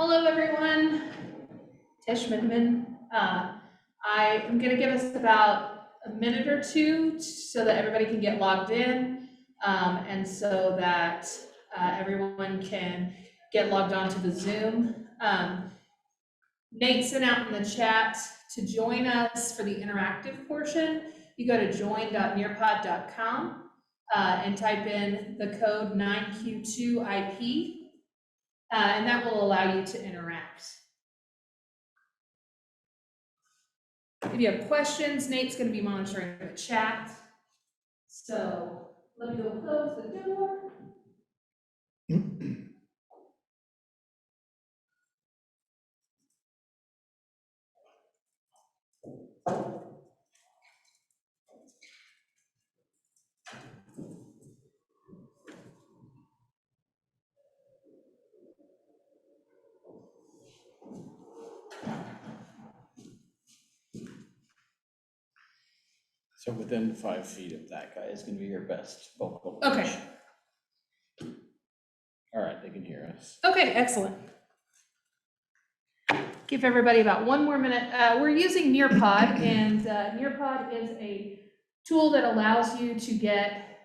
Hello, everyone. Tish Midman. I am going to give us about a minute or two so that everybody can get logged in, and so that everyone can get logged onto the Zoom. Nate sent out in the chat to join us for the interactive portion. You go to join.nearpod.com and type in the code 9Q2IP. And that will allow you to interact. If you have questions, Nate's going to be monitoring the chat. So let me go close the door. So within 5 feet of that guy is gonna be your best vocal. Okay. All right, they can hear us. Okay, excellent. Give everybody about 1 more minute. We're using Nearpod, and Nearpod is a tool that allows you to get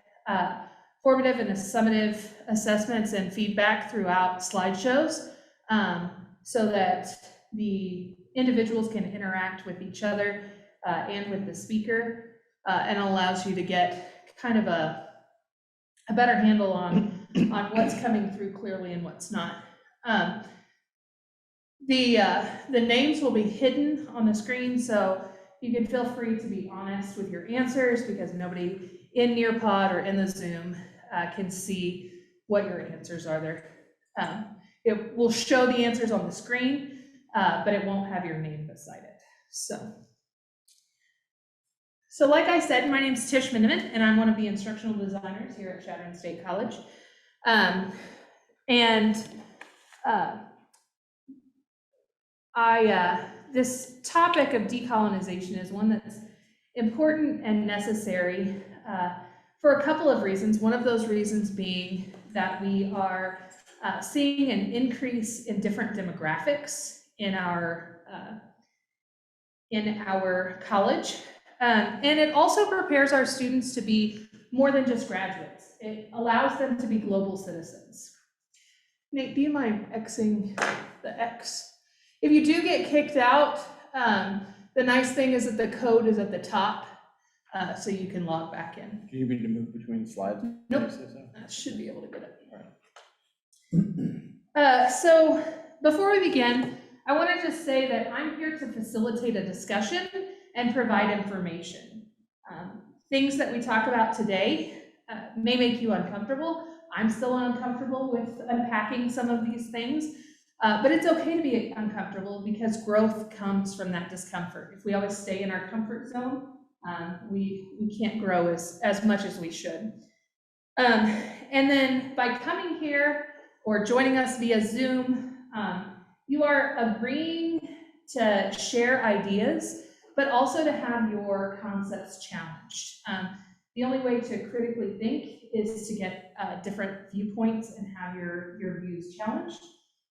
formative and summative assessments and feedback throughout slideshows, so that the individuals can interact with each other and with the speaker, and allows you to get kind of a better handle on what's coming through clearly and what's not. The names will be hidden on the screen, so you can feel free to be honest with your answers, because nobody in Nearpod or in the Zoom can see what your answers are there. It will show the answers on the screen, but it won't have your name beside it. So like I said, my name is Tish Miniman, and I'm one of the instructional designers here at Chadron State College. This topic of decolonization is one that's important and necessary for a couple of reasons. One of those reasons being that we are seeing an increase in different demographics in our college. And it also prepares our students to be more than just graduates. It allows them to be global citizens. Nate, do you mind Xing the X? If you do get kicked out, the nice thing is that the code is at the top, so you can log back in. Do you need to move between slides? Nope, I should be able to get it. All right. So before we begin, I want to just say that I'm here to facilitate a discussion and provide information. Things that we talk about today may make you uncomfortable. I'm still uncomfortable with unpacking some of these things, but it's okay to be uncomfortable, because growth comes from that discomfort. If we always stay in our comfort zone, we can't grow as much as we should. And then by coming here or joining us via Zoom, you are agreeing to share ideas, but also to have your concepts challenged. The only way to critically think is to get different viewpoints and have your views challenged.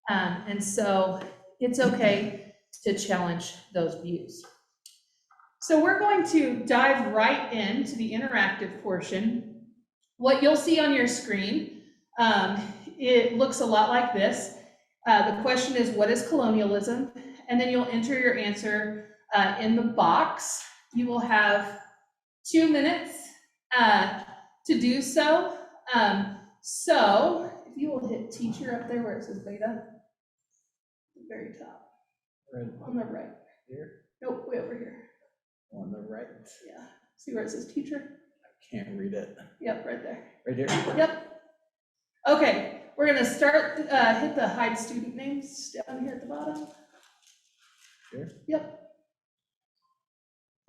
And so it's okay to challenge those views. So we're going to dive right into the interactive portion. What you'll see on your screen, it looks a lot like this. The question is, what is colonialism? And then you'll enter your answer in the box. You will have 2 minutes to do so. So if you will hit teacher up there where it says beta, the very top. Right. On the right. Here? Nope, way over here. On the right. Yeah. See where it says teacher? I can't read it. Yep, right there. Right here? Yep. Okay, we're gonna start, hit the hide student names down here at the bottom. Here? Yep.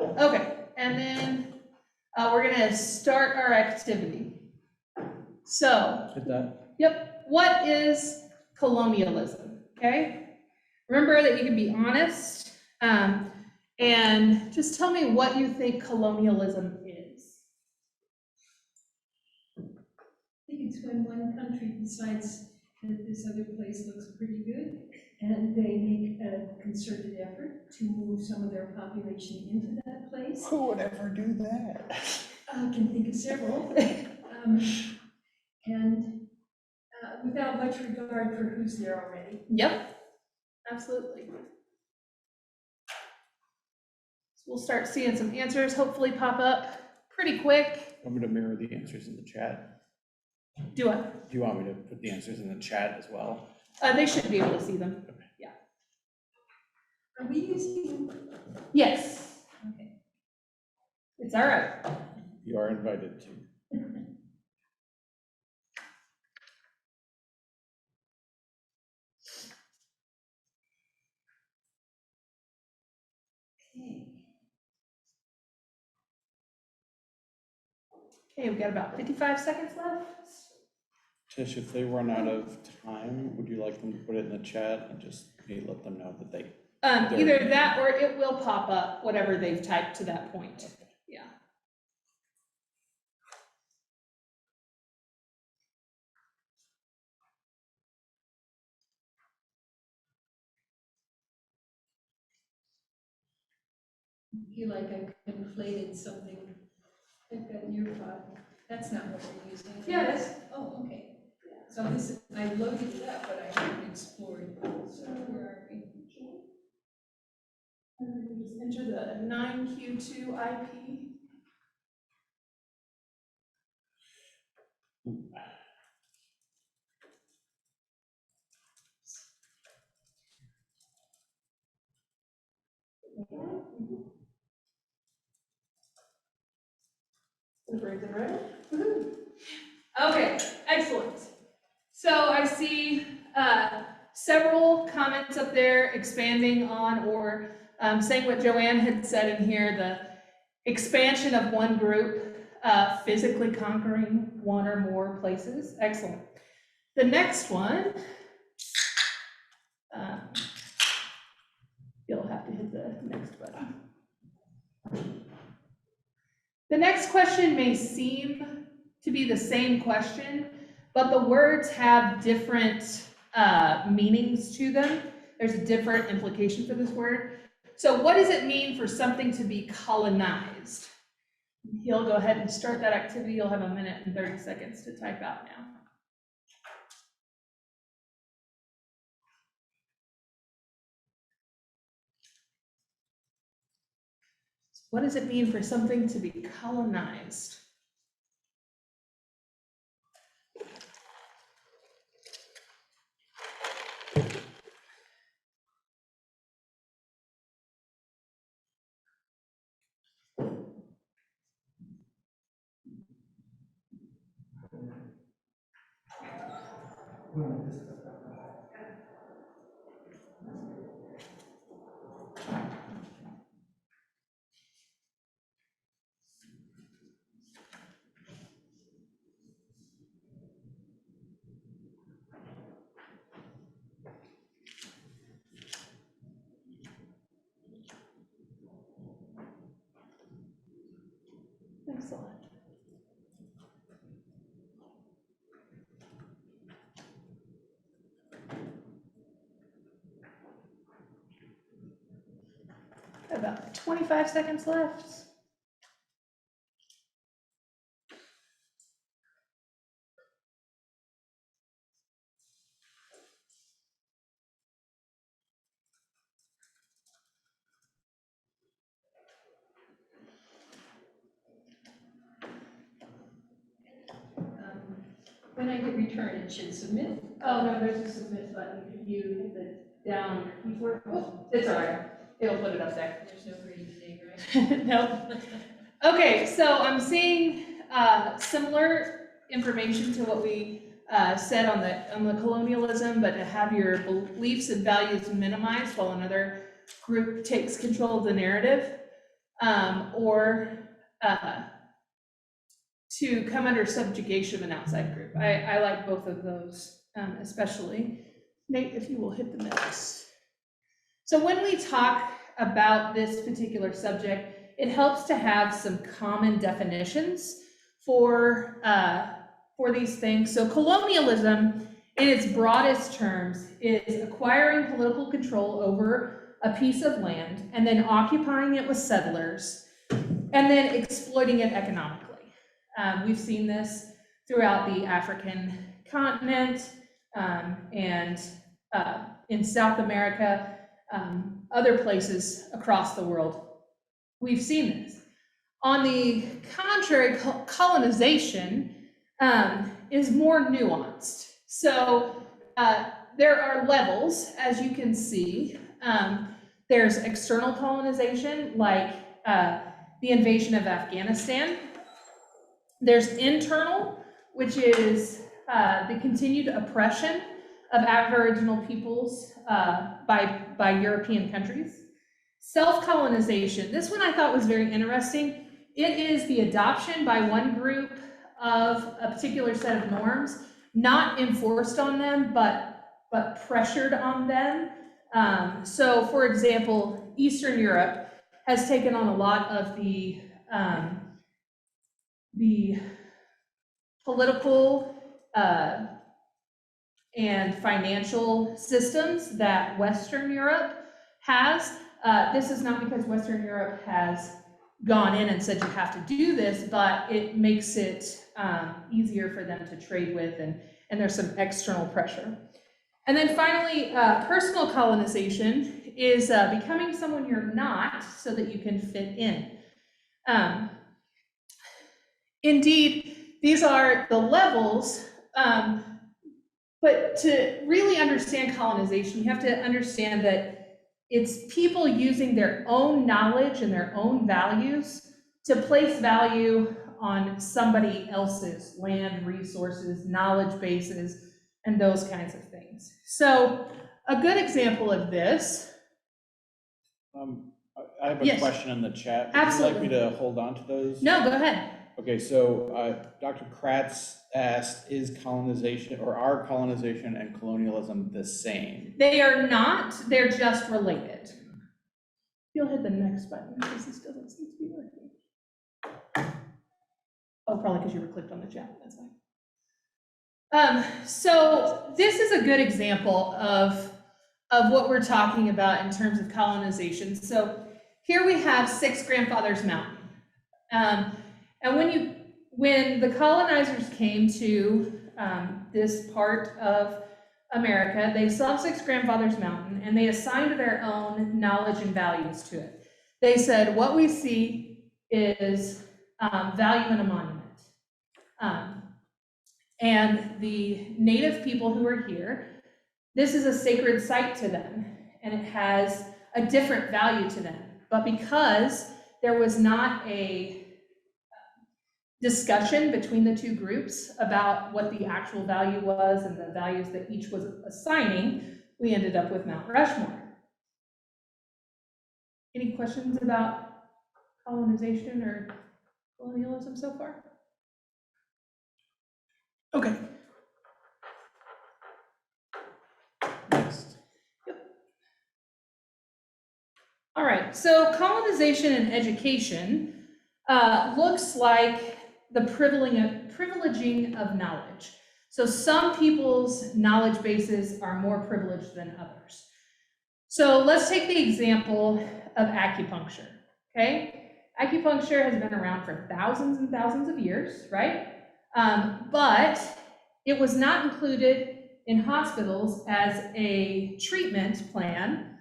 Okay, and then we're gonna start our activity. So, Hit that. yep, what is colonialism? Okay, remember that you can be honest, and just tell me what you think colonialism is. I think it's when one country decides this other place looks pretty good, and they make a concerted effort to move some of their population into that place. Who would ever do that? I can think of several. And without much regard for who's there already. Yep, absolutely. So we'll start seeing some answers hopefully pop up pretty quick. Want me to mirror the answers in the chat? Do I? Do you want me to put the answers in the chat as well? They should be able to see them. Yeah. Are we using? Yes, Okay. it's all right. You are invited to. Okay, we've got about 55 seconds left. Tish, if they run out of time, would you like them to put it in the chat and just maybe let them know that they? Either that or it will pop up, whatever they've typed to that point. Yeah. I feel like I conflated something. I've got your file. That's not what we're using. Yeah, it is. Oh, okay. So this, I loaded it up, but I haven't explored. So where are we? Just enter the 9Q2 IP. Okay, excellent. So I see several comments up there expanding on or saying what Joanne had said in here, the expansion of one group, physically conquering one or more places. Excellent. The next one, you'll have to hit the next button. The next question may seem to be the same question, but the words have different meanings to them. There's a different implication for this word. So what does it mean for something to be colonized? He'll go ahead and start that activity. You'll have 1 minute and 30 seconds to type out now. What does it mean for something to be colonized? Excellent. About 25 seconds left. When I hit return, it should submit. Oh, no, there's a submit button. If you hit the down keyboard, oh, it's all right. It'll put it up there. There's no green today, right? Nope. Okay, so I'm seeing similar information to what we said on the colonialism, but to have your beliefs and values minimized while another group takes control of the narrative, or to come under subjugation of an outside group. I like both of those, especially. Nate, if you will hit the next. So when we talk about this particular subject, it helps to have some common definitions for these things. So colonialism in its broadest terms, is acquiring political control over a piece of land and then occupying it with settlers and then exploiting it economically. We've seen this throughout the African continent and in South America, other places across the world. We've seen this. On the contrary, colonization is more nuanced. So there are levels, as you can see. There's external colonization, like the invasion of Afghanistan. There's internal, which is the continued oppression of Aboriginal peoples by European countries. Self-colonization, this one I thought was very interesting. It is the adoption by one group of a particular set of norms, not enforced on them, but pressured on them. So for example, Eastern Europe has taken on a lot of the political and financial systems that Western Europe has. This is not because Western Europe has gone in and said you have to do this, but it makes it easier for them to trade with, and there's some external pressure. And then finally, personal colonization is becoming someone you're not so that you can fit in. Indeed, these are the levels, but to really understand colonization, you have to understand that it's people using their own knowledge and their own values to place value on somebody else's land, resources, knowledge bases, and those kinds of things. So a good example of this. I have a Yes. question in the chat. Absolutely. Would you like me to hold on to those? No, go ahead. Okay, so Dr. Kratz asked, is colonization, or are colonization and colonialism the same? They are not, they're just related. You'll hit the next button because this doesn't seem to be working. Oh, probably because you were clicked on the chat, that's fine. So this is a good example of what we're talking about in terms of colonization. So here we have 6 Grandfathers Mountain. And when the colonizers came to this part of America, they saw 6 Grandfathers Mountain and they assigned their own knowledge and values to it. They said, what we see is value in a monument. And the native people who are here, this is a sacred site to them, and it has a different value to them. But because there was not a discussion between the two groups about what the actual value was and the values that each was assigning, we ended up with Mount Rushmore. Any questions about colonization or colonialism so far? Okay. Next. All right, so colonization and education looks like the privileging of knowledge. So some people's knowledge bases are more privileged than others. So let's take the example of acupuncture, okay? Acupuncture has been around for thousands and thousands of years, right? But it was not included in hospitals as a treatment plan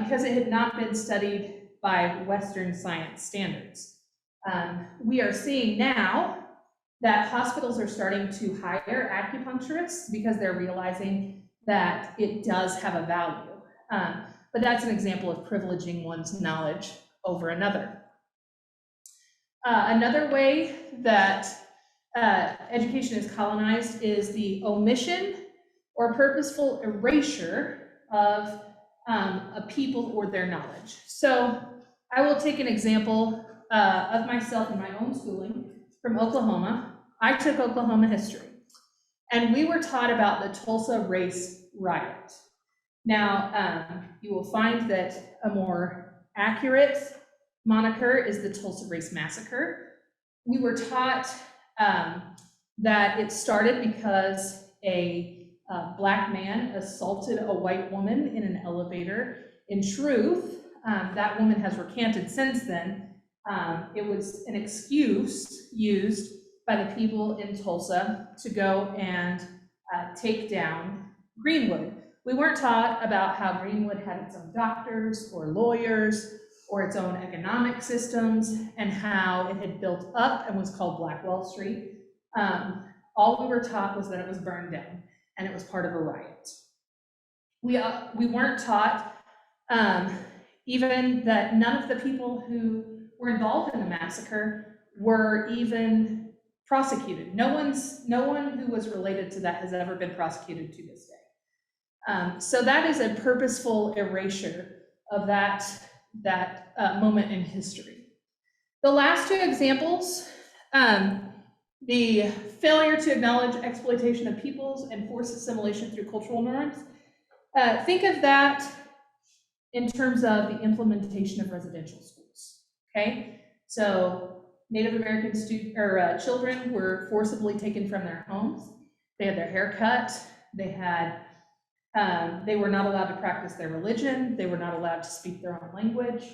because it had not been studied by Western science standards. We are seeing now that hospitals are starting to hire acupuncturists because they're realizing that it does have a value. But that's an example of privileging one's knowledge over another. Another way that education is colonized is the omission or purposeful erasure of a people or their knowledge. So I will take an example of myself in my own schooling from Oklahoma. I took Oklahoma history, and we were taught about the Tulsa race riot. Now, you will find that a more accurate moniker is the Tulsa Race Massacre. We were taught that it started because a a black man assaulted a white woman in an elevator. In truth, that woman has recanted since then. It was an excuse used by the people in Tulsa to go and take down Greenwood. We weren't taught about how Greenwood had its own doctors or lawyers or its own economic systems and how it had built up and was called Black Wall Street. All we were taught was that it was burned down and it was part of a riot. We weren't taught even that none of the people who were involved in the massacre were even prosecuted. No one who was related to that has ever been prosecuted to this day. So that is a purposeful erasure of that moment in history. The last two examples, the failure to acknowledge exploitation of peoples and forced assimilation through cultural norms. Think of that in terms of the implementation of residential schools, okay? So Native American children were forcibly taken from their homes. They had their hair cut. They were not allowed to practice their religion. They were not allowed to speak their own language.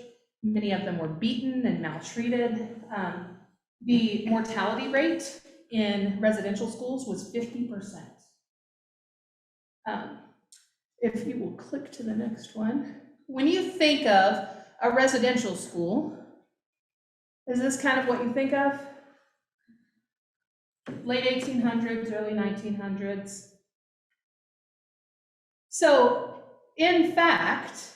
Many of them were beaten and maltreated. The mortality rate in residential schools was 50%. If you will click to the next one. When you think of a residential school, is this kind of what you think of? Late 1800s, early 1900s. So, in fact,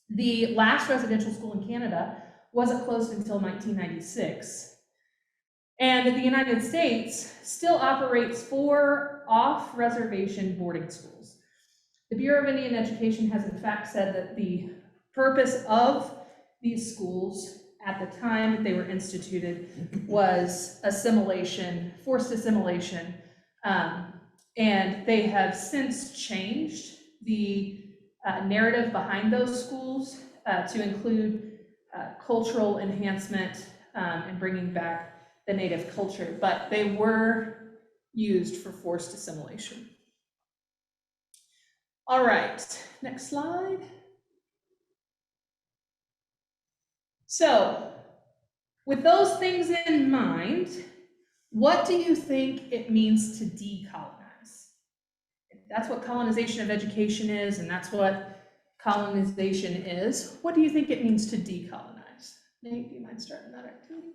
the last residential school in Canada wasn't closed until 1996. And the United States still operates 4 off-reservation boarding schools. The Bureau of Indian Education has in fact said that the purpose of these schools at the time that they were instituted was assimilation, forced assimilation, and they have since changed the narrative behind those schools to include cultural enhancement and bringing back the native culture, but they were used for forced assimilation. All right, next slide. So, with those things in mind, what do you think it means to decolonize? If that's what colonization of education is, and that's what colonization is, what do you think it means to decolonize? Nate, do you mind starting that activity?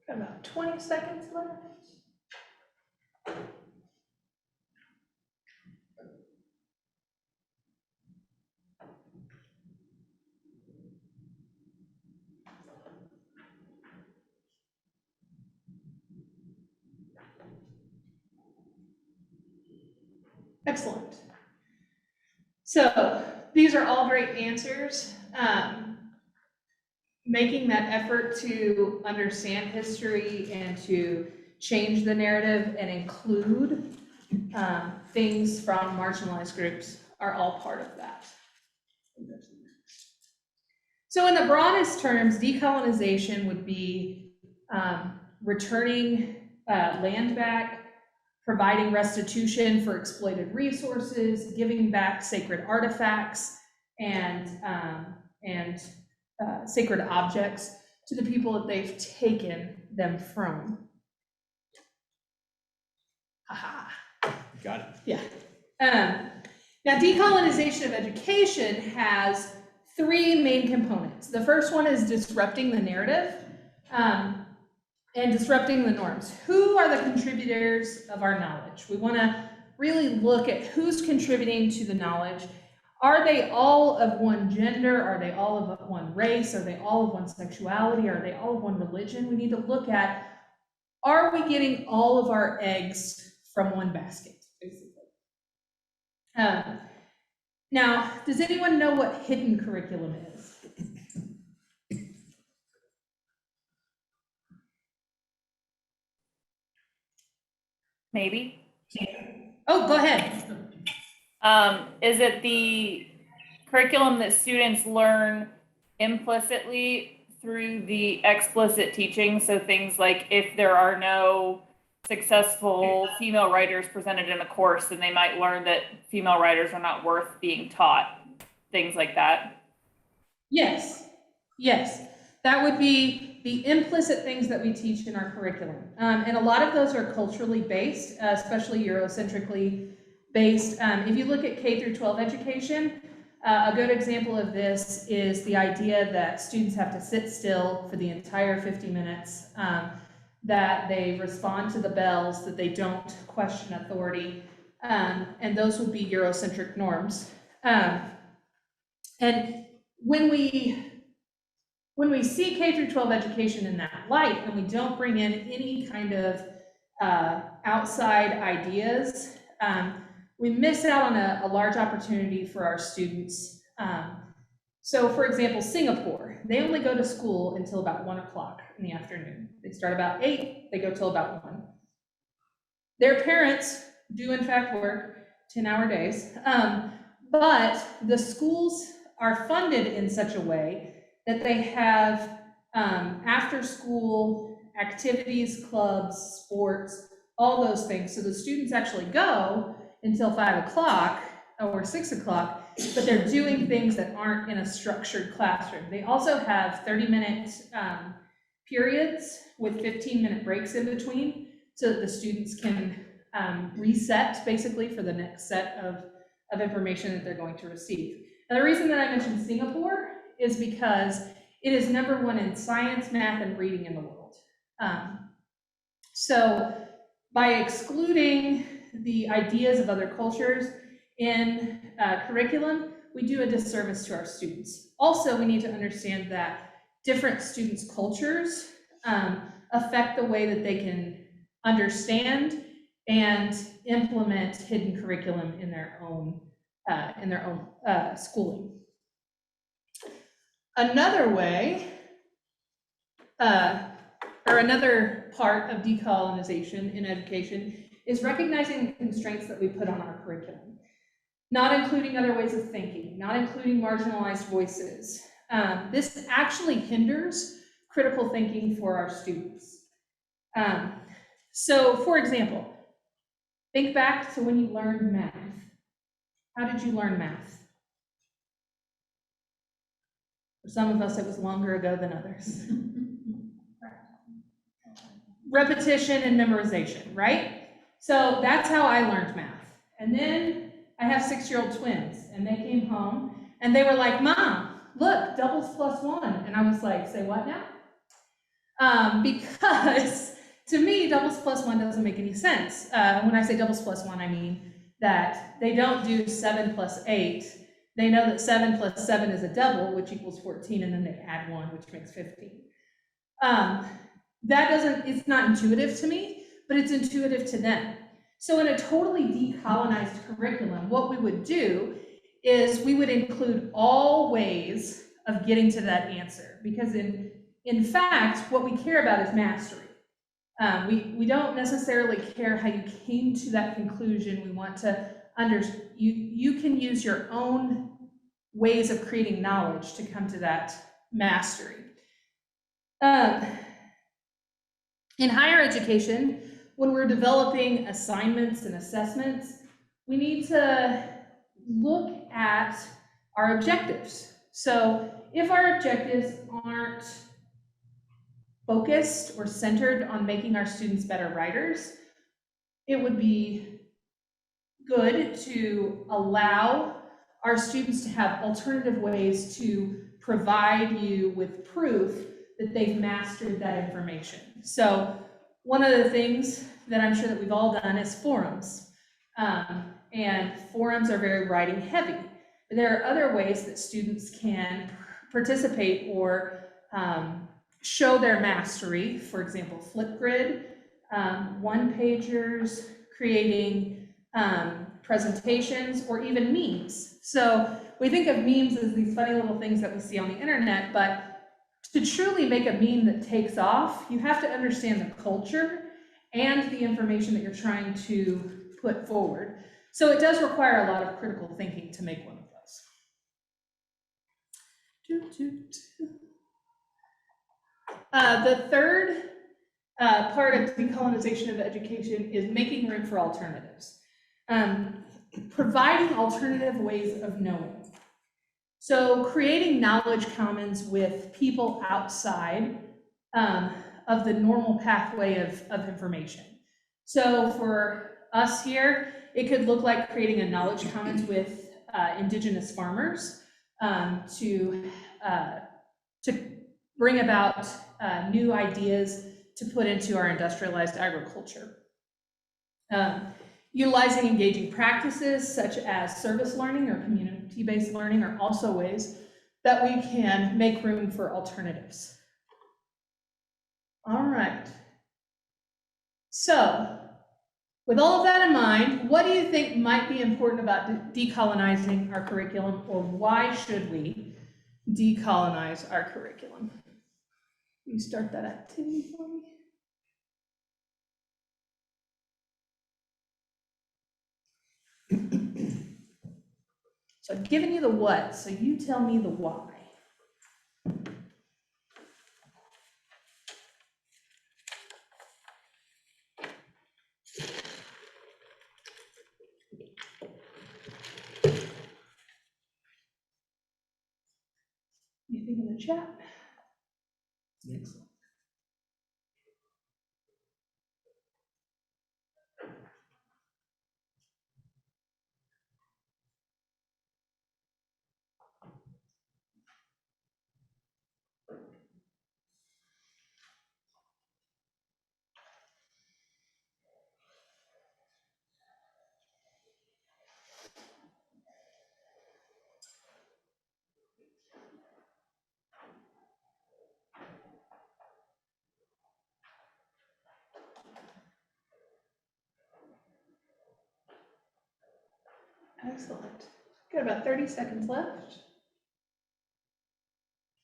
Got about 20 seconds left. Excellent. So these are all great answers. Making that effort to understand history and to change the narrative and include things from marginalized groups are all part of that. So in the broadest terms, decolonization would be returning land back providing restitution for exploited resources, giving back sacred artifacts and sacred objects to the people that they've taken them from. Haha. Got it. Yeah. Now, decolonization of education has three main components. The first one is disrupting the narrative and disrupting the norms. Who are the contributors of our knowledge? We want to really look at who's contributing to the knowledge. Are they all of one gender? Are they all of one race? Are they all of one sexuality? Are they all of one religion? We need to look at, are we getting all of our eggs from one basket, basically? Now, does anyone know what hidden curriculum is? Maybe. Oh, go ahead. Is it the curriculum that students learn implicitly through the explicit teaching? So things like if there are no successful female writers presented in a course, then they might learn that female writers are not worth being taught, things like that. Yes, yes. That would be the implicit things that we teach in our curriculum. And a lot of those are culturally based, especially Eurocentrically based. If you look at K through 12 education, a good example of this is the idea that students have to sit still for the entire 50 minutes, that they respond to the bells, that they don't question authority, and those would be Eurocentric norms. And when we see K through 12 education in that light, and we don't bring in any kind of outside ideas, we miss out on a large opportunity for our students. So for example, Singapore, they only go to school until about 1 o'clock in the afternoon. They start about 8, they go till about 1. Their parents do in fact work 10-hour days, but the schools are funded in such a way that they have after school activities, clubs, sports, all those things. So the students actually go until 5 o'clock or 6 o'clock, but they're doing things that aren't in a structured classroom. They also have 30-minute periods with 15-minute breaks in between so that the students can reset basically for the next set of information that they're going to receive. Now, the reason that I mentioned Singapore is because it is #1 in science, math, and reading in the world. So by excluding the ideas of other cultures in curriculum, we do a disservice to our students. Also, we need to understand that different students' cultures affect the way that they can understand and implement hidden curriculum in their own schooling. Another way, or another part of decolonization in education is recognizing the constraints that we put on our curriculum, not including other ways of thinking, not including marginalized voices. This actually hinders critical thinking for our students. So for example, think back to when you learned math. How did you learn math? For some of us, it was longer ago than others. Repetition and memorization, right? So that's how I learned math. And then I have 6-year-old twins, and they came home, and they were like, "Mom, look, doubles plus 1." And I was like, "Say what now?" Because to me, doubles plus 1 doesn't make any sense. When I say doubles plus 1, I mean that they don't do 7 plus 8. They know that 7 plus 7 is a double, which equals 14, and then they add 1, which makes 15. It's not intuitive to me, but it's intuitive to them. So in a totally decolonized curriculum, what we would do is we would include all ways of getting to that answer, because in fact, what we care about is mastery. We don't necessarily care how you came to that conclusion. We want to you can use your own ways of creating knowledge to come to that mastery. In higher education, when we're developing assignments and assessments, we need to look at our objectives. So if our objectives aren't focused or centered on making our students better writers, it would be good to allow our students to have alternative ways to provide you with proof that they've mastered that information. So one of the things that I'm sure that we've all done is forums. And forums are very writing heavy. There are other ways that students can participate or show their mastery. For example, Flipgrid, one-pagers, creating presentations, or even memes. So we think of memes as these funny little things that we see on the internet, but to truly make a meme that takes off, you have to understand the culture and the information that you're trying to put forward. So it does require a lot of critical thinking to make one of those. The third part of decolonization of education is making room for alternatives. Providing alternative ways of knowing. So creating knowledge commons with people outside of the normal pathway of information. So for us here, it could look like creating a knowledge commons with Indigenous farmers to bring about new ideas to put into our industrialized agriculture. Utilizing engaging practices such as service learning or community-based learning are also ways that we can make room for alternatives. All right. So, with all of that in mind, what do you think might be important about decolonizing our curriculum, or why should we decolonize our curriculum? Can you start that activity for me? So I've given you the what, so you tell me the why. Anything in the chat? Excellent. Excellent. Got about 30 seconds left.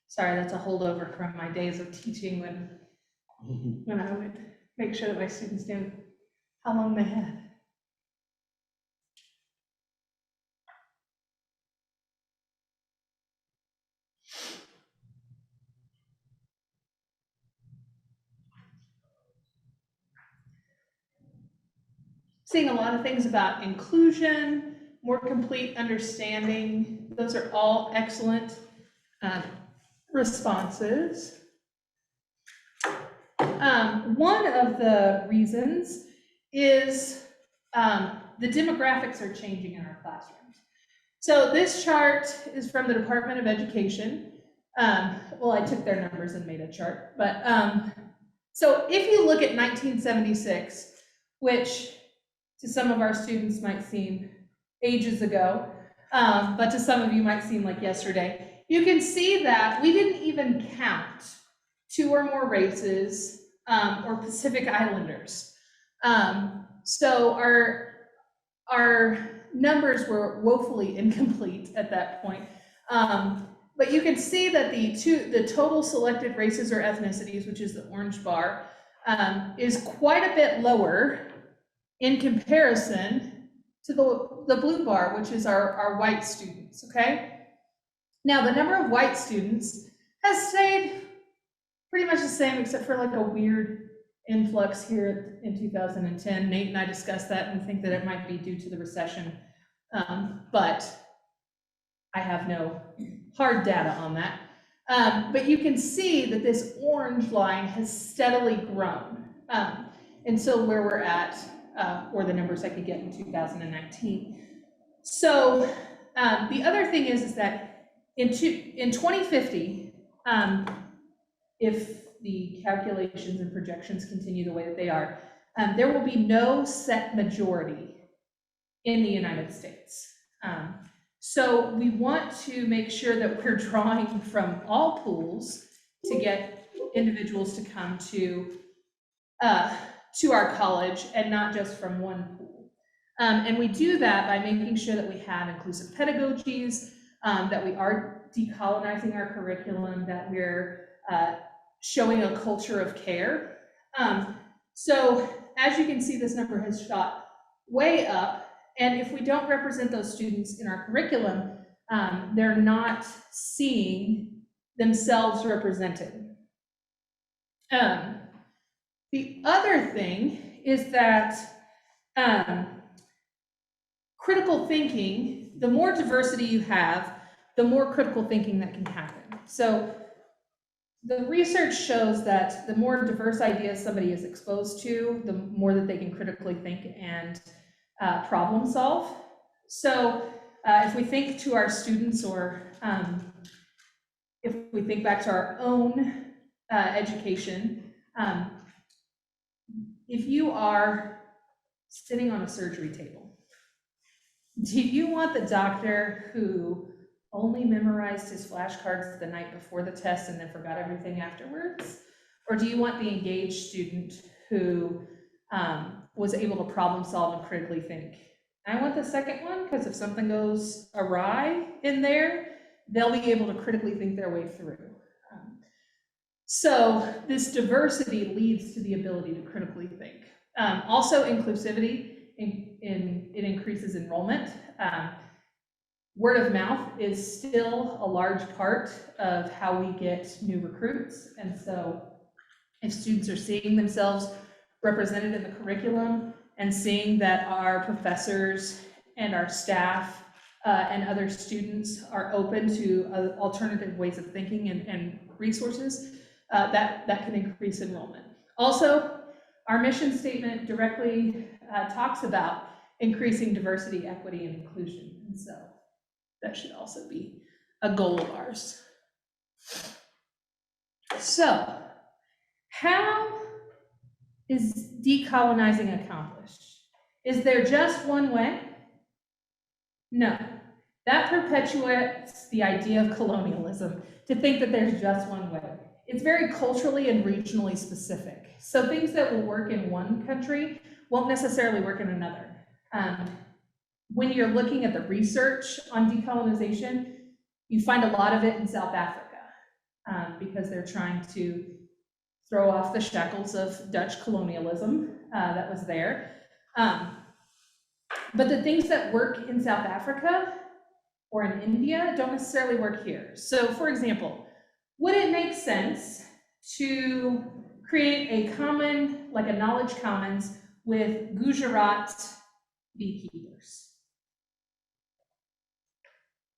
Sorry, that's a holdover from my days of teaching when I would make sure that my students knew how long they had. Seeing a lot of things about inclusion, more complete understanding. Those are all excellent responses. One of the reasons is the demographics are changing in our classrooms. So this chart is from the Department of Education. Well, I took their numbers and made a chart, but so if you look at 1976, which to some of our students might seem ages ago, but to some of you might seem like yesterday, you can see that we didn't even count 2 or more races or Pacific Islanders. So our numbers were woefully incomplete at that point. But you can see that the total selected races or ethnicities, which is the orange bar, is quite a bit lower in comparison to the blue bar, which is our white students, okay? Now, the number of white students has stayed pretty much the same, except for like a weird influx here in 2010. Nate and I discussed that and think that it might be due to the recession, but I have no hard data on that. But you can see that this orange line has steadily grown until where we're at, or the numbers I could get in 2019. So the other thing is that in 2050, if the calculations and projections continue the way that they are, there will be no set majority in the United States. So we want to make sure that we're drawing from all pools to get individuals to come to our college and not just from one pool. And we do that by making sure that we have inclusive pedagogies, that we are decolonizing our curriculum, that we're showing a culture of care. So as you can see, this number has shot way up. And if we don't represent those students in our curriculum, they're not seeing themselves represented. The other thing is that critical thinking, the more diversity you have, the more critical thinking that can happen. So the research shows that the more diverse ideas somebody is exposed to, the more that they can critically think and problem solve. So if we think to our students, or if we think back to our own education, if you are sitting on a surgery table, do you want the doctor who only memorized his flashcards the night before the test and then forgot everything afterwards? Or do you want the engaged student who was able to problem solve and critically think? I want the second one, because if something goes awry in there, they'll be able to critically think their way through. So this diversity leads to the ability to critically think. Also inclusivity, it increases enrollment. Word of mouth is still a large part of how we get new recruits. And so if students are seeing themselves represented in the curriculum and seeing that our professors and our staff and other students are open to alternative ways of thinking and resources, that can increase enrollment. Also, our mission statement directly talks about increasing diversity, equity, and inclusion. And so that should also be a goal of ours. So, how is decolonizing accomplished? Is there just one way? No. That perpetuates the idea of colonialism, to think that there's just one way. It's very culturally and regionally specific. So things that will work in one country won't necessarily work in another. When you're looking at the research on decolonization, you find a lot of it in South Africa, because they're trying to throw off the shackles of Dutch colonialism that was there. But the things that work in South Africa or in India don't necessarily work here. So for example, would it make sense to create a common, like a knowledge commons with Gujarat beekeepers?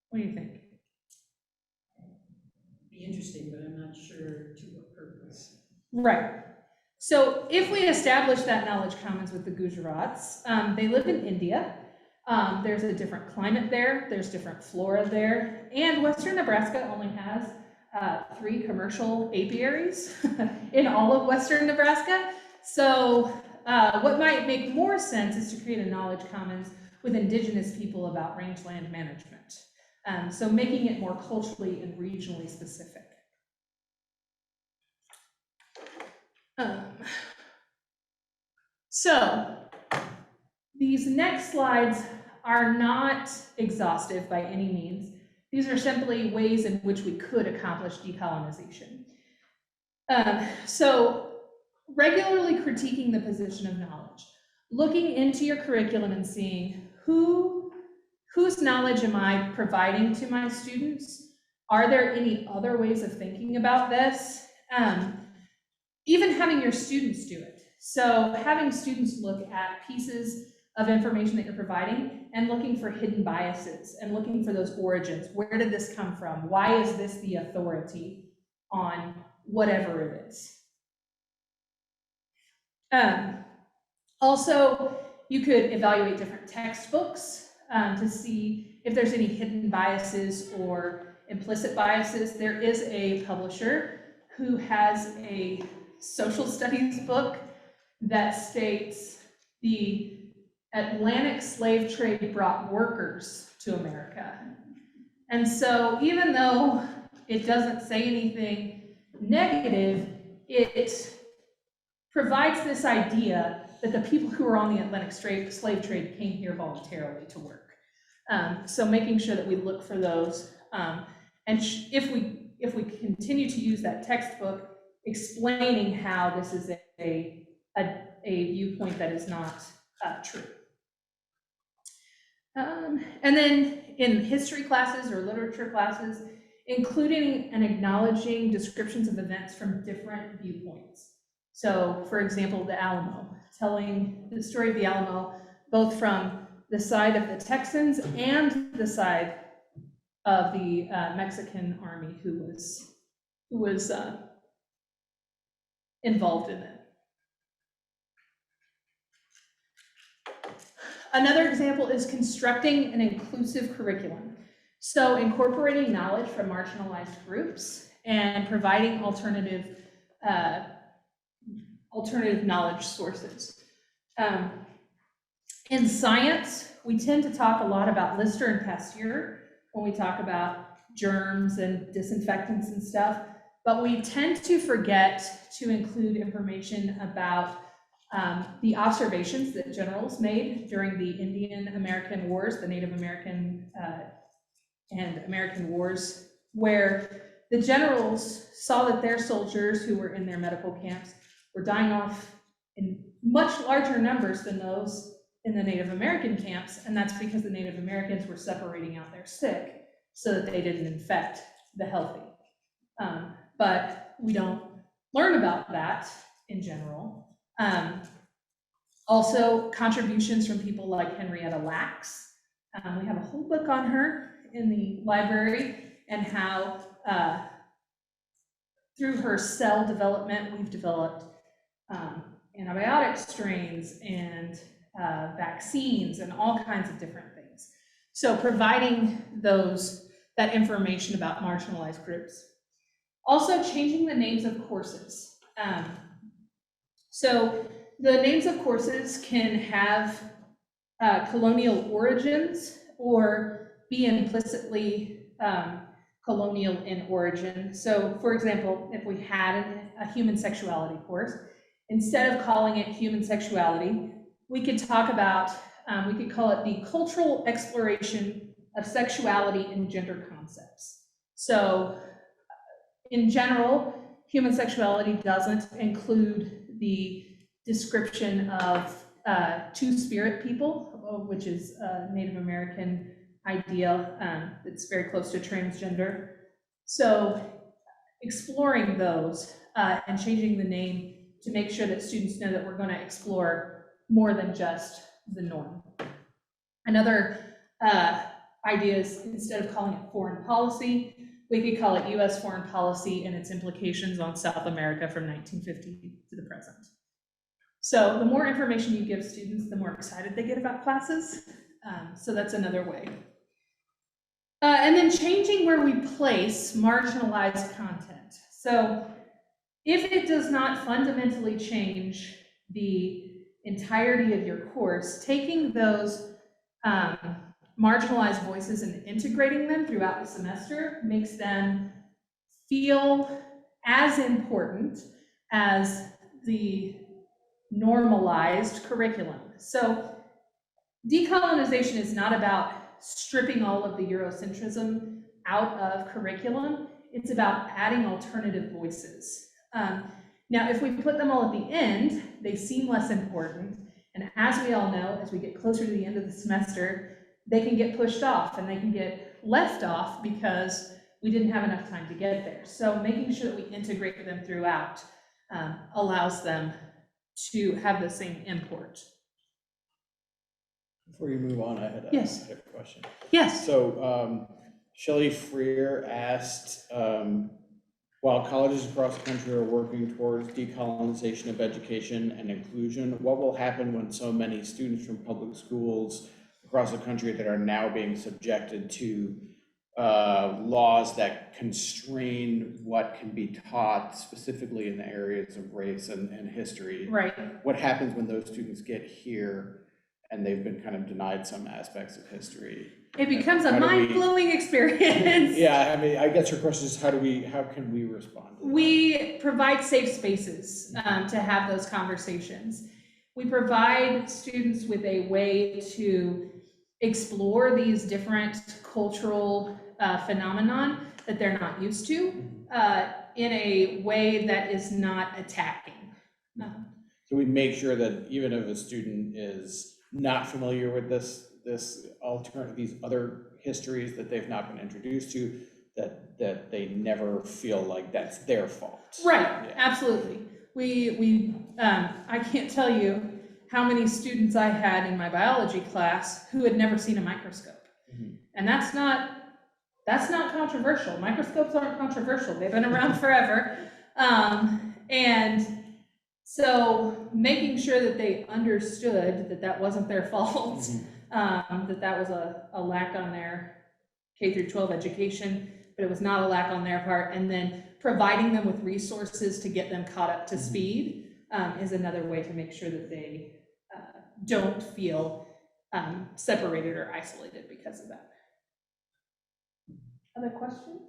What do you think? Be interesting, but I'm not sure to what purpose. Right. So if we establish that knowledge commons with the Gujarats, they live in India. There's a different climate there. There's different flora there. And Western Nebraska only has 3 commercial apiaries in all of Western Nebraska. So what might make more sense is to create a knowledge commons with indigenous people about rangeland management. So making it more culturally and regionally specific. So these next slides are not exhaustive by any means. These are simply ways in which we could accomplish decolonization. So regularly critiquing the position of knowledge, looking into your curriculum and seeing whose knowledge am I providing to my students? Are there any other ways of thinking about this? Even having your students do it. So having students look at pieces of information that you're providing and looking for hidden biases and looking for those origins. Where did this come from? Why is this the authority on whatever it is? Also, you could evaluate different textbooks to see if there's any hidden biases or implicit biases. There is a publisher who has a social studies book that states the Atlantic slave trade brought workers to America. And so even though it doesn't say anything negative, it provides this idea that the people who were on the Atlantic slave trade came here voluntarily to work. So making sure that we look for those. And if we continue to use that textbook, explaining how this is a viewpoint that is not true. And then in history classes or literature classes, including and acknowledging descriptions of events from different viewpoints. So for example, the Alamo, telling the story of the Alamo, both from the side of the Texans and the side of the Mexican army who was involved in it. Another example is constructing an inclusive curriculum. So incorporating knowledge from marginalized groups and providing alternative knowledge sources. In science, we tend to talk a lot about Lister and Pasteur when we talk about germs and disinfectants and stuff, but we tend to forget to include information about the observations that generals made during the Indian American Wars, the Native American and American Wars, where the generals saw that their soldiers who were in their medical camps were dying off in much larger numbers than those in the Native American camps, and that's because the Native Americans were separating out their sick so that they didn't infect the healthy. But we don't learn about that in general. Also, contributions from people like Henrietta Lacks. We have a whole book on her in the library, and how through her cell development, we've developed antibiotic strains and vaccines and all kinds of different things. So providing that information about marginalized groups. Also changing the names of courses. So the names of courses can have colonial origins or be implicitly colonial in origin. So for example, if we had a human sexuality course, instead of calling it human sexuality, we could talk about, we could call it the cultural exploration of sexuality and gender concepts. So in general, human sexuality doesn't include the description of two-spirit people, which is a Native American idea that's very close to transgender. So exploring those and changing the name to make sure that students know that we're going to explore more than just the norm. Another idea is, instead of calling it foreign policy, we could call it US foreign policy and its implications on South America from 1950 to the present. So the more information you give students, the more excited they get about classes. So that's another way. And then changing where we place marginalized content. So if it does not fundamentally change the entirety of your course, taking those marginalized voices and integrating them throughout the semester makes them feel as important as the normalized curriculum. So decolonization is not about stripping all of the Eurocentrism out of curriculum. It's about adding alternative voices. Now, if we put them all at the end, they seem less important. And as we all know, as we get closer to the end of the semester, they can get pushed off and they can get left off because we didn't have enough time to get there. So making sure that we integrate them throughout allows them to have the same import. Before you move on, I had Yes. I had a question. Yes. So Shelley Freer asked, while colleges across the country are working towards decolonization of education and inclusion, what will happen when so many students from public schools across the country that are now being subjected to laws that constrain what can be taught, specifically in the areas of race and history? Right. What happens when those students get here and they've been kind of denied some aspects of history? It becomes a How do we- mind-blowing experience. Yeah, I mean, I guess your question is how can we respond to that? We provide safe spaces to have those conversations. We provide students with a way to explore these different cultural phenomenon that they're not used to in a way that is not attacking. So we make sure that even if a student is not familiar with these other histories that they've not been introduced to, that they never feel like that's their fault. Right, Yeah. absolutely. I can't tell you how many students I had in my biology class who had never seen a microscope. Mhm. And that's not controversial. Microscopes aren't controversial. They've been around forever. And so making sure that they understood that that wasn't their fault, that was a lack on their K through 12 education, but it was not a lack on their part, and then providing them with resources to get them caught up to speed is another way to make sure that they don't feel separated or isolated because of that. Other questions?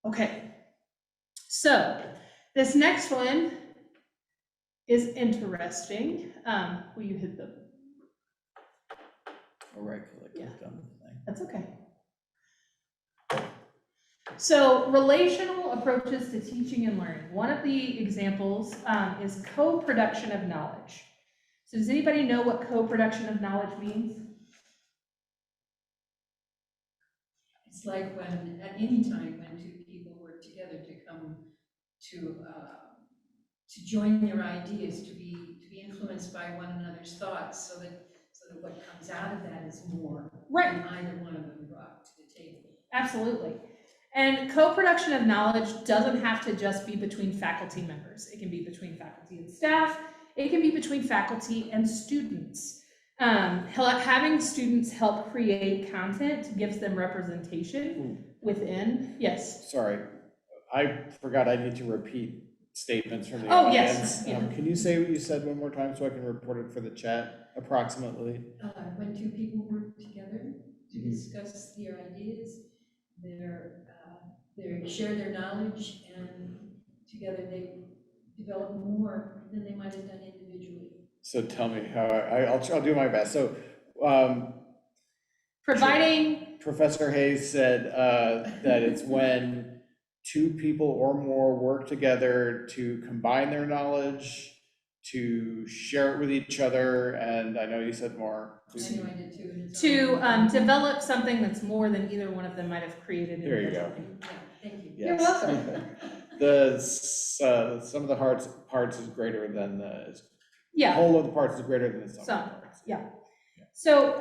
Okay, so this next one is interesting. Will you hit the, All right, click Yeah. on the thing. that's okay. So relational approaches to teaching and learning. One of the examples is co-production of knowledge. So does anybody know what co-production of knowledge means? It's like when, at any time, when two people work together to come to join their ideas, to be influenced by one another's thoughts, so that what comes out of that is more Right. than either one of them brought to the table. Absolutely. And co-production of knowledge doesn't have to just be between faculty members. It can be between faculty and staff. It can be between faculty and students. Having students help create content gives them representation within. Yes. Sorry, I forgot I need to repeat statements from the Oh, audience. yes, yeah. Can you say what you said one more time so I can report it for the chat approximately? When two people work together to Mhm. discuss their ideas, they share their knowledge, and together they develop more than they might have done individually. So tell me how I'll do my best. So Providing, Professor Hayes said that it's when two people or more work together to combine their knowledge, to share it with each other, and I know you said more. I know I did too. and it's to already- develop something that's more than either one of them might have created. There you go. individually. Yeah, thank you. You're Yes. welcome. Some of the parts is greater than the Yeah. whole of the parts is greater than the sum Sum, of the parts. yeah. So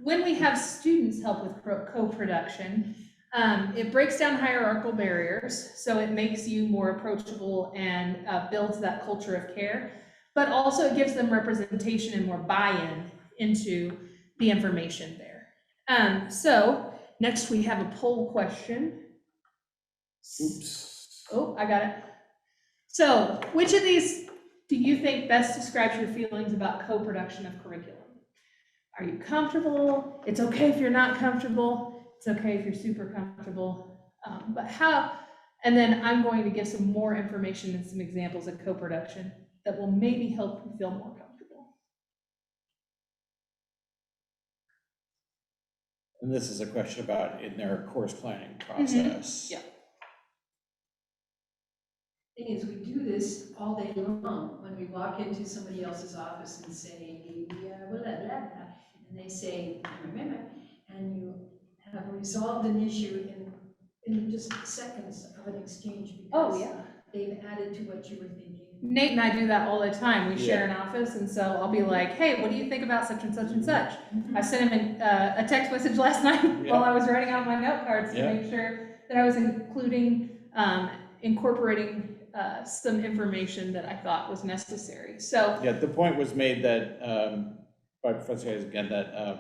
when we have students help with co-production, it breaks down hierarchical barriers, so it makes you more approachable and builds that culture of care, but also it gives them representation and more buy-in into the information there. So next we have a poll question. Oops. Oh, I got it. So which of these do you think best describes your feelings about co-production of curriculum? Are you comfortable? It's okay if you're not comfortable. It's okay if you're super comfortable. But how, and then I'm going to give some more information and some examples of co-production that will maybe help you feel more comfortable. And this is a question about in their course planning process. Yeah. Thing is, we do this all day long when we walk into somebody else's office and say, blah, blah, blah, and they say, remember, and you have resolved an issue in just seconds of an exchange. Oh, because yeah. they've added to what you were thinking? Nate and I do that all the time. We share Yeah. an office, and so I'll be like, hey, what do you think about such and such and such? Mhm. I sent him a text message last night Yeah. while I was writing out my note cards to Yeah. make sure that I was incorporating some information that I thought was necessary. So, Yeah, the point was made that, by Professor Hayes again, that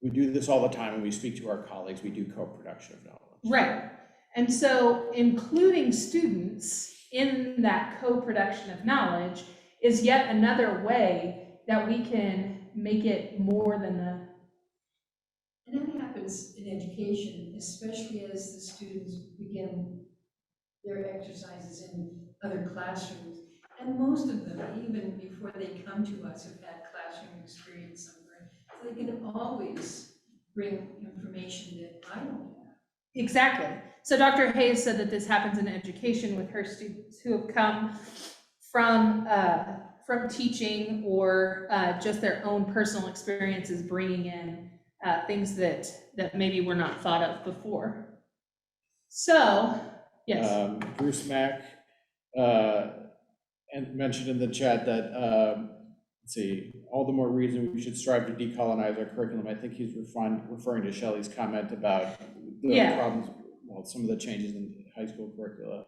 we do this all the time when we speak to our colleagues, we do co-production of knowledge. right. And so including students in that co-production of knowledge is yet another way that we can make it more than the. And that happens in education, especially as the students begin their exercises in other classrooms. And most of them, even before they come to us, have had classroom experience somewhere. So they can always bring information that I don't have. Exactly. So Dr. Hayes said that this happens in education with her students who have come from teaching or just their own personal experiences, bringing in things that maybe were not thought of before. So, yes. Bruce Mack and mentioned in the chat that, let's see, all the more reason we should strive to decolonize our curriculum. I think he's referring to Shelley's comment about the problems, well, some of the changes in high school curricula.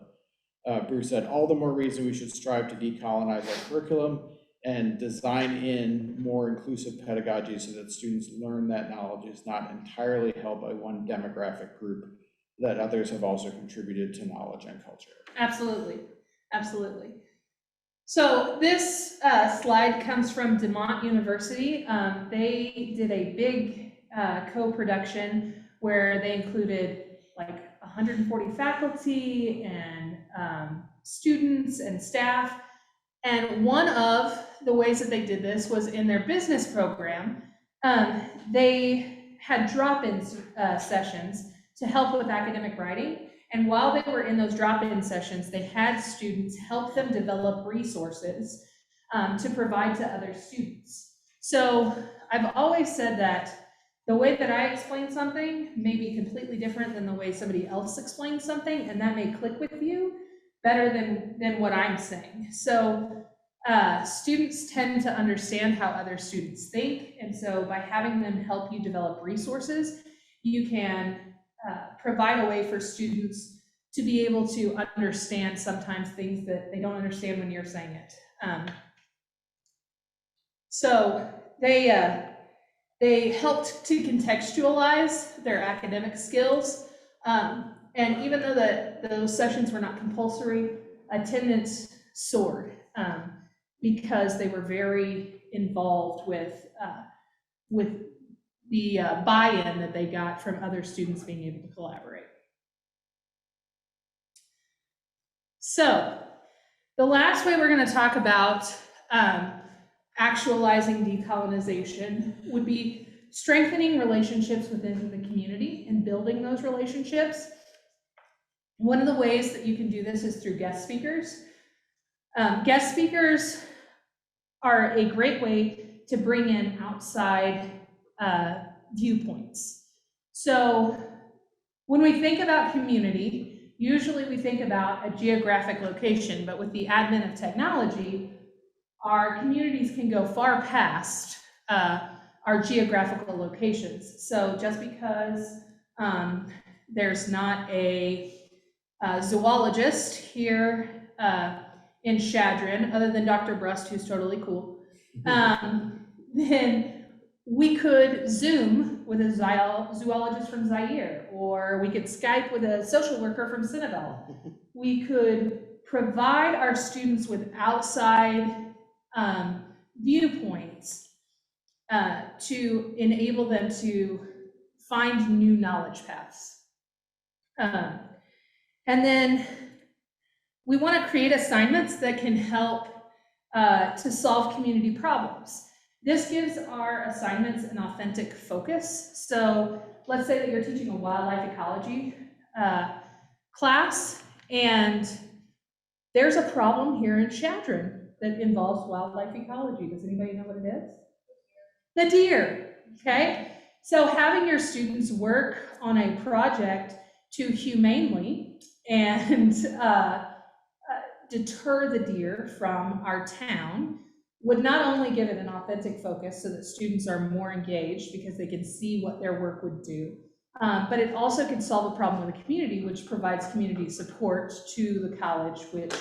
Bruce said, all the more reason we should strive to decolonize our curriculum and design in more inclusive pedagogy so that students learn that knowledge is not entirely held by one demographic group, that others have also contributed to knowledge and culture. Absolutely, absolutely. So this slide comes from DeMont University. They did a big co-production where they included like 140 faculty and students and staff. And one of the ways that they did this was in their business program. They had drop-in sessions to help with academic writing. And while they were in those drop-in sessions, they had students help them develop resources to provide to other students. So I've always said that the way that I explain something may be completely different than the way somebody else explains something, and that may click with you better than what I'm saying. So students tend to understand how other students think, and so by having them help you develop resources, you can provide a way for students to be able to understand sometimes things that they don't understand when you're saying it. So they helped to contextualize their academic skills. And even though those sessions were not compulsory, attendance soared because they were very involved with the buy-in that they got from other students being able to collaborate. So the last way we're going to talk about actualizing decolonization would be strengthening relationships within the community and building those relationships. One of the ways that you can do this is through guest speakers. Guest speakers are a great way to bring in outside viewpoints. So when we think about community, usually we think about a geographic location, but with the advent of technology, our communities can go far past our geographical locations. So just because there's not a zoologist here in Chadron, other than Dr. Brust, who's totally cool, then we could Zoom with a zoologist from Zaire, or we could Skype with a social worker from Senegal. We could provide our students with outside viewpoints to enable them to find new knowledge paths. And then we want to create assignments that can help to solve community problems. This gives our assignments an authentic focus. So let's say that you're teaching a wildlife ecology class, and there's a problem here in Chadron that involves wildlife ecology. Does anybody know what it is? The deer, okay? So having your students work on a project to humanely and deter the deer from our town, would not only give it an authentic focus so that students are more engaged because they can see what their work would do, but it also could solve a problem with the community, which provides community support to the college, which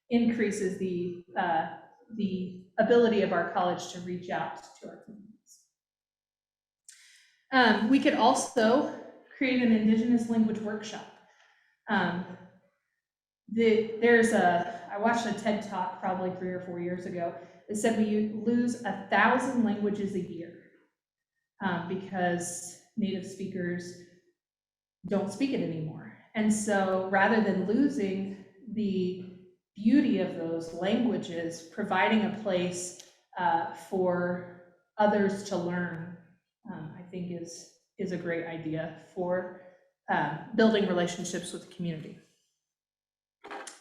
increases the ability of our college to reach out to our communities. We could also create an Indigenous language workshop. I watched a TED Talk probably 3 or 4 years ago that said we lose 1,000 languages a year because native speakers don't speak it anymore. And so rather than losing the beauty of those languages, providing a place for others to learn, I think is a great idea for building relationships with the community.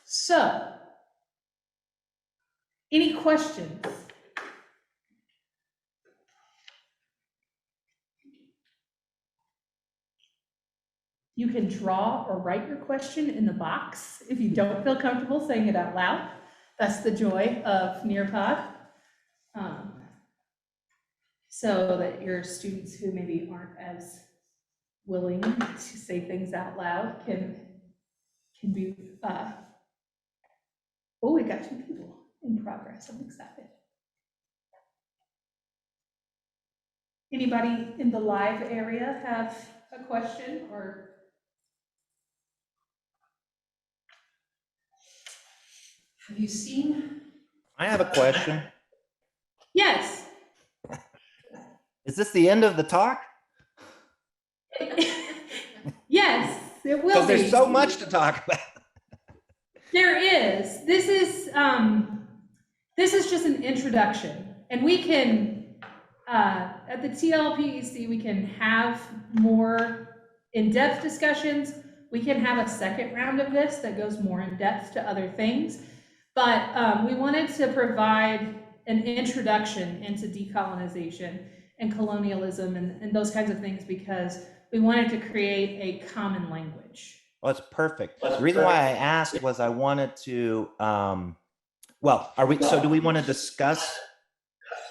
So, any questions? You can draw or write your question in the box if you don't feel comfortable saying it out loud. That's the joy of Nearpod. So that your students who maybe aren't as willing to say things out loud can be, oh, we got 2 people in progress. I'm excited. Anybody in the live area have a question or? Have you seen? I have a question. Yes. Is this the end of the talk? Yes, it will Because be. there's so much to talk about. There is. This is just an introduction, and we can at the TLPEC we can have more in-depth discussions. We can have a second round of this that goes more in depth to other things, but we wanted to provide an introduction into decolonization and colonialism and those kinds of things because we wanted to create a common language. Well, it's perfect. The reason why I asked was I wanted to, well, so do we want to discuss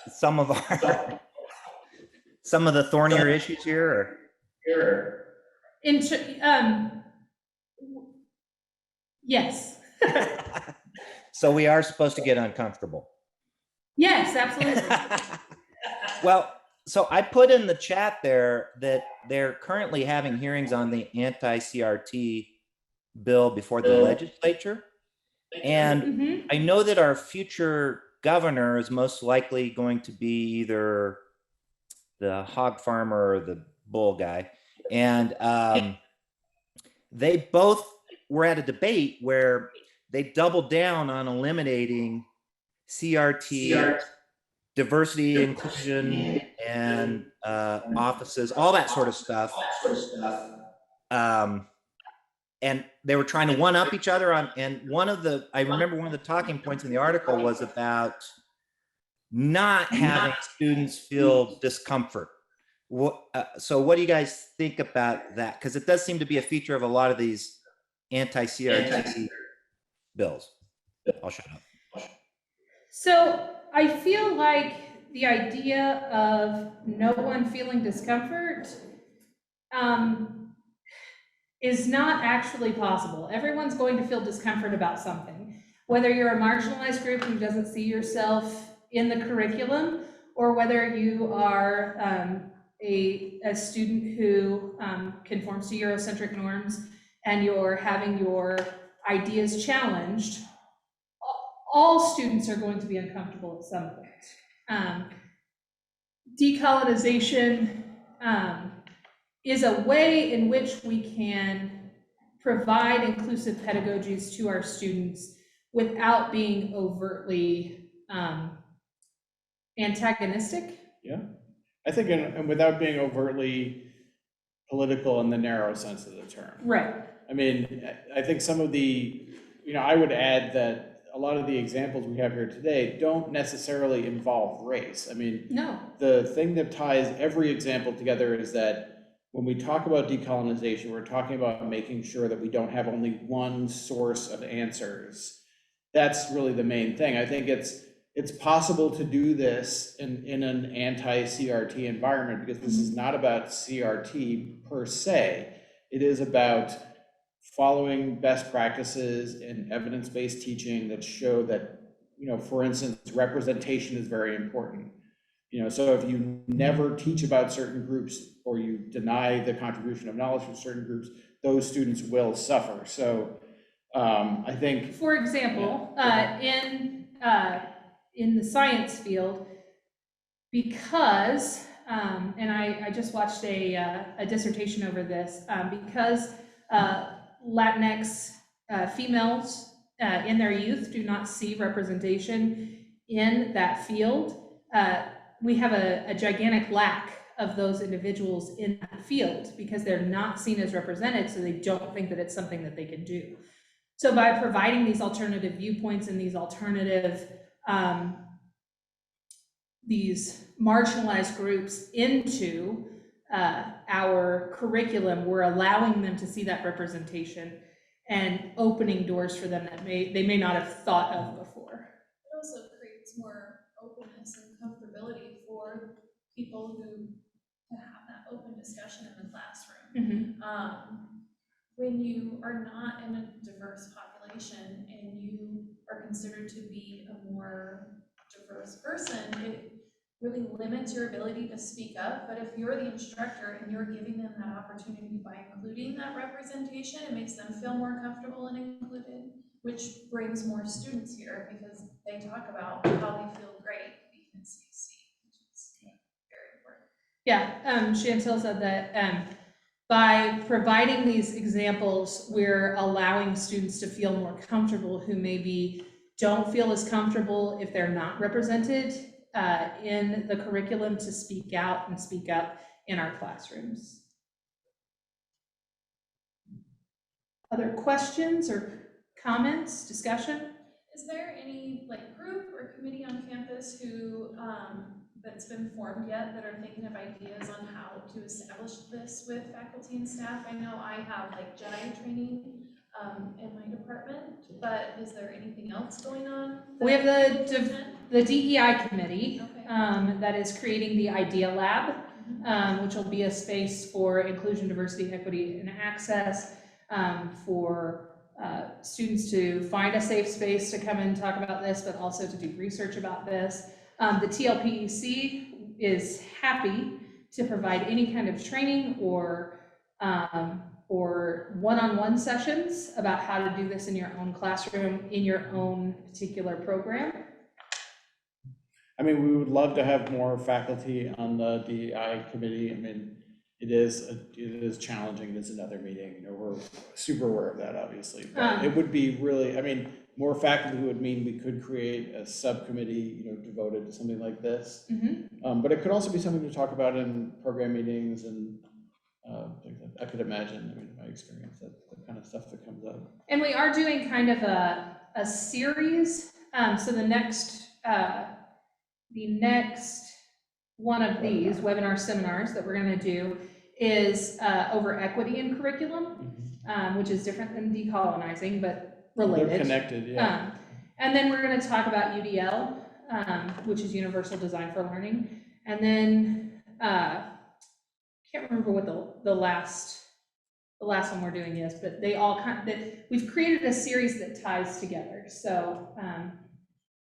some of the thornier issues here? Yes. So we are supposed to get uncomfortable. Yes, absolutely. Well, so I put in the chat there that they're currently having hearings on the anti-CRT bill before the legislature. And I know that our future governor is most likely going to be either the hog farmer or the bull guy. And they both were at a debate where they doubled down on eliminating CRT, diversity, inclusion, and offices, all that sort of stuff. And they were trying to one up each other on, and I remember one of the talking points in the article was about not having students feel discomfort. So what do you guys think about that? Because it does seem to be a feature of a lot of these anti-CRT bills. I'll shut up. So I feel like the idea of no one feeling discomfort is not actually possible. Everyone's going to feel discomfort about something, whether you're a marginalized group who doesn't see yourself in the curriculum, or whether you are a student who conforms to Eurocentric norms and you're having your ideas challenged. All students are going to be uncomfortable at some point. Decolonization is a way in which we can provide inclusive pedagogies to our students without being overtly antagonistic. Yeah, I think, and without being overtly political in the narrow sense of the term. Right. I mean, I think some of the, I would add that a lot of the examples we have here today don't necessarily involve race. I mean, no. The thing that ties every example together is that when we talk about decolonization, we're talking about making sure that we don't have only one source of answers that's really the main thing. I think it's possible to do this in an anti-CRT environment, because this is not about CRT per se. It is about following best practices and evidence-based teaching that show that, for instance, representation is very important. So if you never teach about certain groups, or you deny the contribution of knowledge from certain groups, those students will suffer. So I think, for example, in the science field, because, and I just watched a dissertation over this, because Latinx females in their youth do not see representation in that field, we have a gigantic lack of those individuals in that field because they're not seen as represented, so they don't think that it's something that they can do. So by providing these alternative viewpoints and these alternative, these marginalized groups into our curriculum, we're allowing them to see that representation and opening doors for them that they may not have thought of before. It also creates more openness and comfortability for people to have that open discussion in the classroom. When you are not in a diverse population and you are considered to be a more diverse person, it really limits your ability to speak up. But if you're the instructor and you're giving them that opportunity by including that representation, it makes them feel more comfortable and included, which brings more students here because they talk about how they feel great being in CC, which is very important. Yeah, Chantel said that by providing these examples, we're allowing students to feel more comfortable who maybe don't feel as comfortable if they're not represented in the curriculum to speak out and speak up in our classrooms. Other questions or comments, discussion? Is there any group or committee on campus who that's been formed yet that are thinking of ideas on how to establish this with faculty and staff? I know I have JEDI training in my department, but is there anything else going on? We have the DEI committee, okay. that is creating the Idea Lab, which will be a space for inclusion, diversity, equity, and access, for students to find a safe space to come and talk about this, but also to do research about this. The TLPEC is happy to provide any kind of training or one-on-one sessions about how to do this in your own classroom, in your own particular program. I mean, we would love to have more faculty on the DEI committee. I mean, it is challenging. It is another meeting. We're super aware of that, obviously. But it would be really, I mean, more faculty would mean we could create a subcommittee, devoted to something like this. But it could also be something to talk about in program meetings and things like that. I could imagine, I mean, in my experience, that the kind of stuff that comes up. And we are doing kind of a series. So the next one of these webinar seminars that we're going to do is over equity in curriculum, which is different than decolonizing, but related. They're connected, yeah. And then we're going to talk about UDL, which is Universal Design for Learning. And then can't remember what the last one we're doing is, but they all we've created a series that ties together. So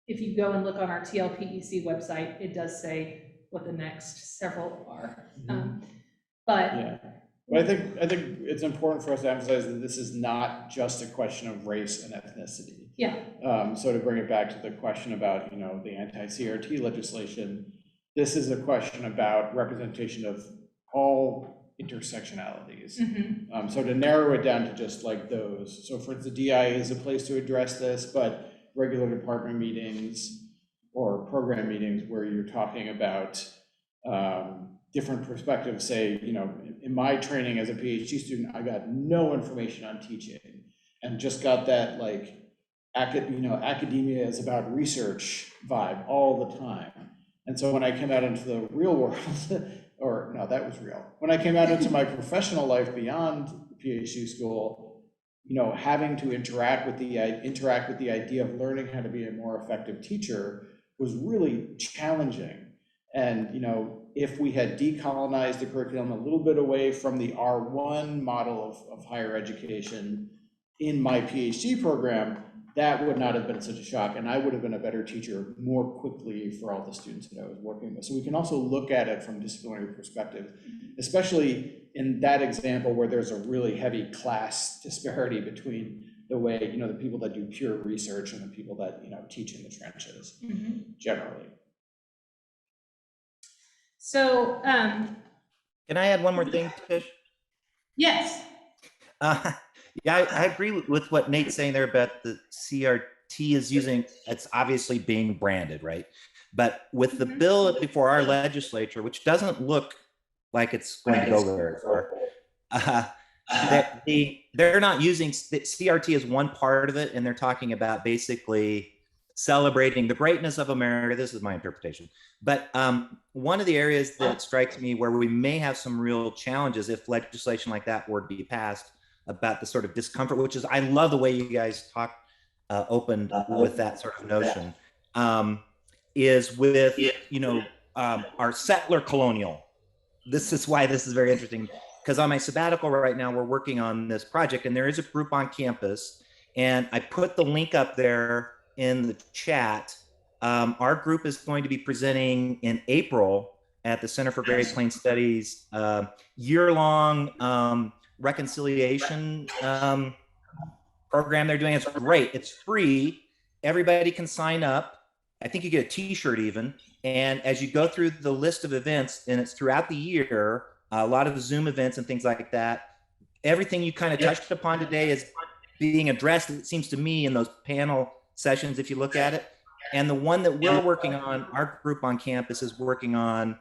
if you go and look on our TLPEC website, it does say what the next several are. But yeah. But I think it's important for us to emphasize that this is not just a question of race and ethnicity. Yeah. So to bring it back to the question about, the anti-CRT legislation, this is a question about representation of all intersectionalities. So to narrow it down to just those. So for instance, the DI is a place to address this, but regular department meetings or program meetings where you're talking about different perspectives, say, in my training as a PhD student, I got no information on teaching and just got that academia is about research vibe all the time. And so when I came out into the real world, or no, that was real. When I came out into my professional life beyond PhD school, having to interact with the idea of learning how to be a more effective teacher was really challenging. And, if we had decolonized the curriculum a little bit away from the R1 model of higher education in my PhD program, that would not have been such a shock, and I would have been a better teacher more quickly for all the students that I was working with. So we can also look at it from a disciplinary perspective, especially in that example where there's a really heavy class disparity between the way, the people that do pure research and the people that, teach in the trenches generally. So, Can I add one more thing, Tish? yes. Yeah, I agree with what Nate's saying there about the CRT is using, it's obviously being branded, right? But with the bill before our legislature, which doesn't look like it's going to go very far, they're not using CRT as one part of it, and they're talking about basically celebrating the greatness of America. This is my interpretation. But one of the areas that strikes me where we may have some real challenges if legislation like that were to be passed about the sort of discomfort, which is, I love the way you guys opened with that sort of notion, is with, our settler colonial. This is why this is very interesting, because on my sabbatical right now, we're working on this project, and there is a group on campus, and I put the link up there in the chat. Our group is going to be presenting in April at the Center for Great Plains Studies year-long reconciliation program they're doing. It's great. It's free. Everybody can sign up. I think you get a t-shirt even. And as you go through the list of events, and it's throughout the year, a lot of Zoom events and things like that, everything you kind of touched upon today is being addressed, it seems to me, in those panel sessions, if you look at it. And the one that we're working on, our group on campus is working on,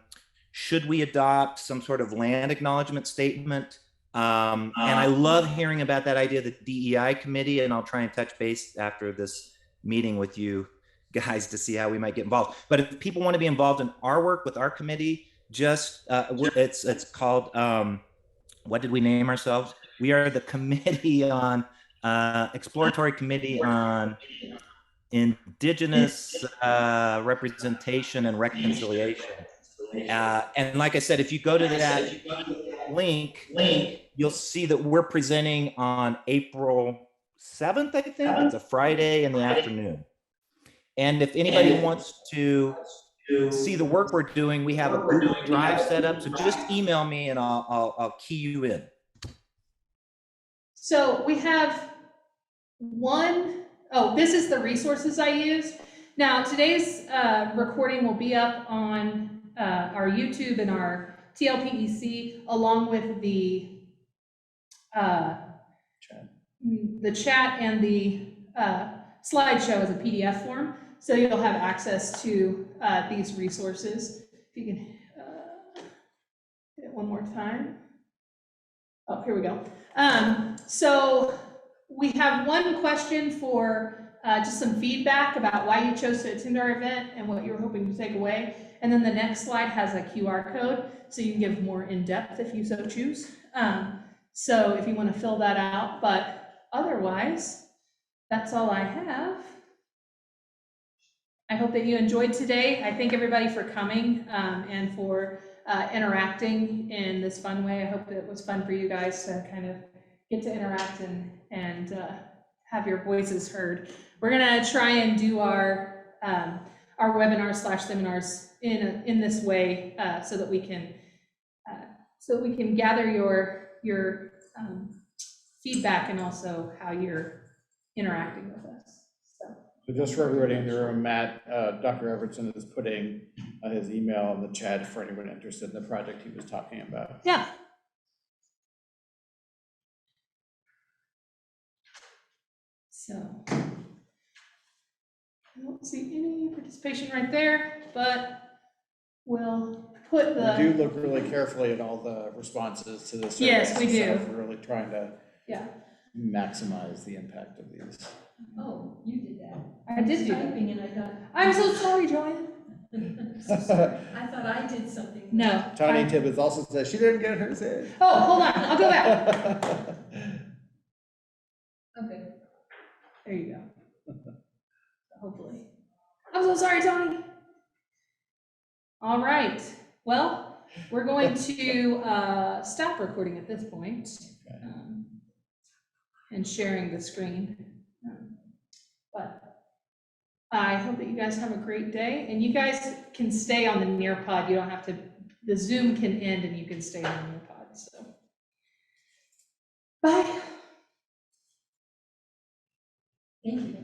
should we adopt some sort of land acknowledgement statement? And I love hearing about that idea of the DEI committee, and I'll try and touch base after this meeting with you guys to see how we might get involved. But if people want to be involved in our work with our committee, just it's called, what did we name ourselves? We are the committee on exploratory committee on indigenous representation and reconciliation. And like I said, if you go to that link, you'll see that we're presenting on April 7th, I think. It's a Friday in the afternoon. And if anybody wants to see the work we're doing, we have a Google Drive set up. So just email me and I'll key you in. So we have this is the resources I used. Now, today's recording will be up on our YouTube and our TLPEC, along with the chat and the slideshow as a PDF form. So you'll have access to these resources. If you can hit it one more time. Oh, here we go. So we have one question for just some feedback about why you chose to attend our event and what you were hoping to take away. And then the next slide has a QR code, so you can give more in depth if you so choose. So if you want to fill that out, but otherwise, that's all I have. I hope that you enjoyed today. I thank everybody for coming and for interacting in this fun way. I hope it was fun for you guys to kind of get to interact and have your voices heard. We're gonna try and do our webinars/seminars in this way so that we can gather your feedback and also how you're interacting with us. So just for everybody in the room, Matt, Dr. Evertson is putting his email in the chat for anyone interested in the project he was talking about. Yeah. So I don't see any participation right there, but we'll put the. We do look really carefully at all the responses to the survey. Yes, we do. We're really trying to maximize the impact of these. Oh, you did that. I did do that. Typing and I thought. I'm so sorry, Joanne. I thought I did something. No. Tony Tibbetts also says she didn't get hers in. Oh, hold on, I'll go back. There you go. Hopefully. I'm so sorry, Tony. All right, well, we're going to stop recording at this point and sharing the screen. But I hope that you guys have a great day, and you guys can stay on the Nearpod. You don't have to, the Zoom can end and you can stay on the Nearpod, so. Bye. Thank you.